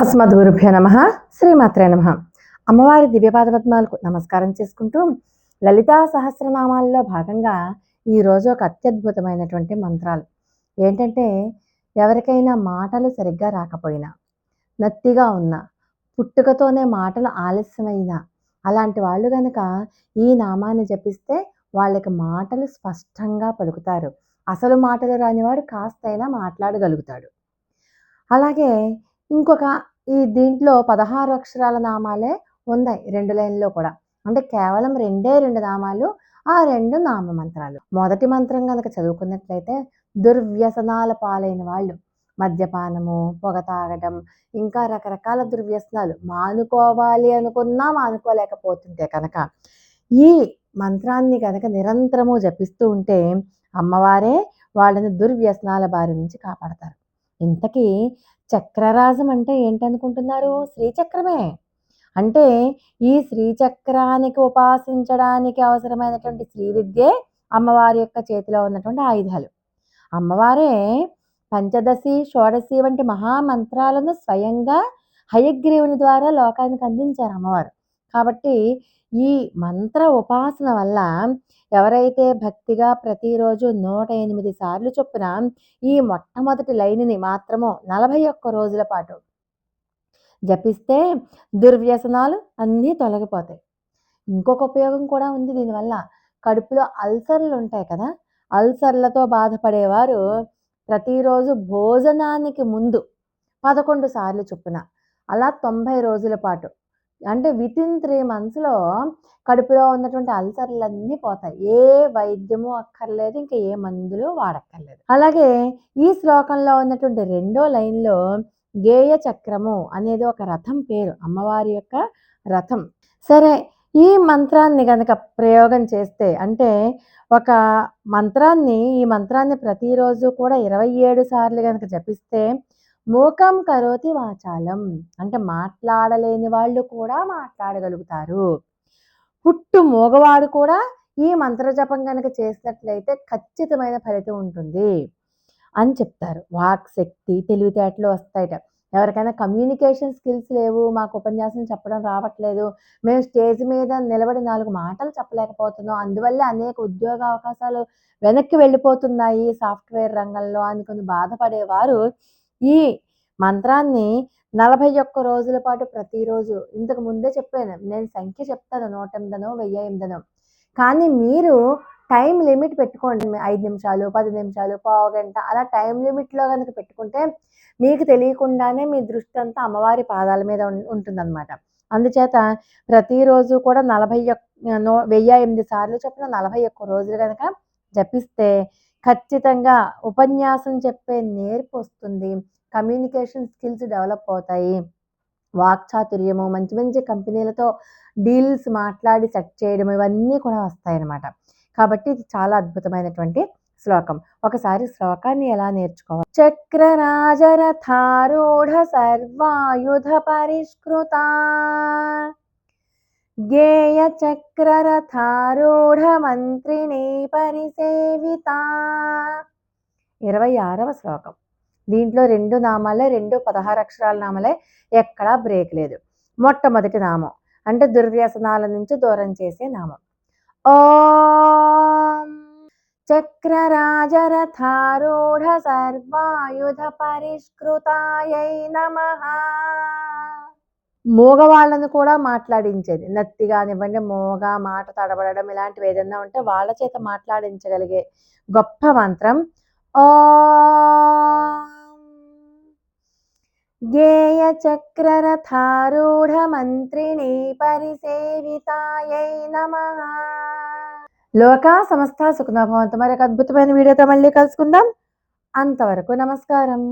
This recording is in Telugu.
అస్మద్గురుభ్యో నమ. శ్రీమాత్రే నమ. అమ్మవారి దివ్యపాద పద్మాలకు నమస్కారం చేసుకుంటూ లలితా సహస్రనామాల్లో భాగంగా ఈరోజు ఒక అత్యద్భుతమైనటువంటి మంత్రాలు ఏంటంటే, ఎవరికైనా మాటలు సరిగ్గా రాకపోయినా, నత్తిగా ఉన్నా, పుట్టుకతోనే మాటలు ఆలస్యమైనా, అలాంటి వాళ్ళు కనుక ఈ నామాన్ని జపిస్తే వాళ్ళకి మాటలు స్పష్టంగా పలుకుతారు. అసలు మాటలు రానివాడు కాస్తైనా మాట్లాడగలుగుతాడు. అలాగే ఇంకొక దీంట్లో 16 అక్షరాల నామాలే ఉన్నాయి 2 లైన్‌లో కూడా. అంటే కేవలం రెండే 2 నామాలు, ఆ 2 నామ మంత్రాలు. మొదటి మంత్రం గనక చదువుకున్నట్లయితే దుర్వ్యసనాల పాలైన వాళ్ళు, మద్యపానము, పొగ తాగడం, ఇంకా రకరకాల దుర్వ్యసనాలు మానుకోవాలి అనుకున్నా మానుకోలేకపోతుంటే కనుక ఈ మంత్రాన్ని కనుక నిరంతరము జపిస్తూ ఉంటే అమ్మవారే వాళ్ళని దుర్వ్యసనాల బారి నుంచి కాపాడతారు. ఇంతకీ చక్రరాజం అంటే ఏంటనుకుంటున్నారు? శ్రీచక్రమే. అంటే ఈ శ్రీచక్రానికి ఉపాసించడానికి అవసరమైనటువంటి శ్రీ విద్యే అమ్మవారి యొక్క చేతిలో ఉన్నటువంటి ఆయుధాలు. అమ్మవారే పంచదశి, షోడశి వంటి మహామంత్రాలను స్వయంగా హయగ్రీవుని ద్వారా లోకానికి అందించారు అమ్మవారు. కాబట్టి ఈ మంత్ర ఉపాసన వల్ల ఎవరైతే భక్తిగా ప్రతిరోజు 108 సార్లు చొప్పున ఈ మొట్టమొదటి లైన్ని మాత్రము 41 రోజుల పాటు జపిస్తే దుర్వ్యసనాలు అన్నీ తొలగిపోతాయి. ఇంకొక ఉపయోగం కూడా ఉంది దీనివల్ల. కడుపులో అల్సర్లు ఉంటాయి కదా, అల్సర్లతో బాధపడేవారు ప్రతిరోజు భోజనానికి ముందు 11 సార్లు చొప్పున అలా 90 రోజుల పాటు, అంటే వితిన్ 3 మంత్స్‌లో కడుపులో ఉన్నటువంటి అల్సర్లన్నీ పోతాయి. ఏ వైద్యము అక్కర్లేదు, ఇంకా ఏ మందులు వాడక్కర్లేదు. అలాగే ఈ శ్లోకంలో ఉన్నటువంటి 2వ లైన్‌లో గేయ చక్రము అనేది ఒక రథం పేరు, అమ్మవారి యొక్క రథం. సరే, ఈ మంత్రాన్ని గనక ప్రయోగం చేస్తే, అంటే ఒక ఈ మంత్రాన్ని ప్రతిరోజు కూడా 27 సార్లు గనక జపిస్తే మూకం కరోతి వాచాలం, అంటే మాట్లాడలేని వాళ్ళు కూడా మాట్లాడగలుగుతారు. పుట్టు మోగవాడు కూడా ఈ మంత్రజపం కనుక చేసినట్లయితే ఖచ్చితమైన ఫలితం ఉంటుంది అని చెప్తారు. వాక్ శక్తి, తెలివితేటలు వస్తాయట. ఎవరికైనా కమ్యూనికేషన్ స్కిల్స్ లేవు, మాకు ఉపన్యాసం చెప్పడం రావట్లేదు, మేము స్టేజ్ మీద నిలబడి 4 మాటలు చెప్పలేకపోతున్నాం, అందువల్ల అనేక ఉద్యోగ అవకాశాలు వెనక్కి వెళ్ళిపోతున్నాయి సాఫ్ట్వేర్ రంగంలో అని కొన్ని బాధపడేవారు ఈ మంత్రాన్ని 41 రోజుల పాటు ప్రతిరోజు, ఇంతకు ముందే చెప్పాను నేను సంఖ్య చెప్తాను, 108నో 1008నో, కానీ మీరు టైం లిమిట్ పెట్టుకోండి. 5 నిమిషాలు, 10 నిమిషాలు, పావుగంట అలా టైం లిమిట్లో కనుక పెట్టుకుంటే మీకు తెలియకుండానే మీ దృష్టి అంతా అమ్మవారి పాదాల మీద ఉంటుందన్నమాట. అందుచేత ప్రతిరోజు కూడా 1008 సార్లు చొప్పున 41 రోజులు కనుక జపిస్తే ఖచ్చితంగా ఉపన్యాసం చెప్పే నేర్పు వస్తుంది, కమ్యూనికేషన్ స్కిల్స్ డెవలప్ అవుతాయి, వాక్చాతుర్యము, మంచి మంచి కంపెనీలతో డీల్స్ మాట్లాడి సెట్ చేయడం, ఇవన్నీ కూడా వస్తాయన్నమాట. కాబట్టి ఇది చాలా అద్భుతమైనటువంటి శ్లోకం. ఒకసారి శ్లోకాన్ని ఎలా నేర్చుకోవాలి? చక్రరాజరథారూఢ సర్వాయుధ పరిష్కృత గేయ చక్రరథారూఢ మంత్రిణీ పరిసేవిత. 26వ శ్లోకం. దీంట్లో 2 నామాలే, 2 16 అక్షరాల నామాలే, ఎక్కడా బ్రేక్ లేదు. మొట్టమొదటి నామం అంటే దుర్వ్యసనాల నుంచి దూరం చేసే నామం. ఓం చక్రరాజరథారూఢ సర్వాయుధ పరిష్కృతాయై నమః. మోగవాళ్ళను కూడా మాట్లాడించేది, నత్తి కానివ్వండి, మోగ, మాట తడబడడం ఇలాంటివి ఏదైనా ఉంటే వాళ్ళ చేత మాట్లాడించగలిగే గొప్ప మంత్రం. ఓం గేయ చక్రరథారూఢ మంత్రిణీ పరిసేవితాయై నమః. లోకా సమస్త సుఖినో భవంతు. మరొక అద్భుతమైన వీడియోతో మళ్ళీ కలుసుకుందాం. అంతవరకు నమస్కారం.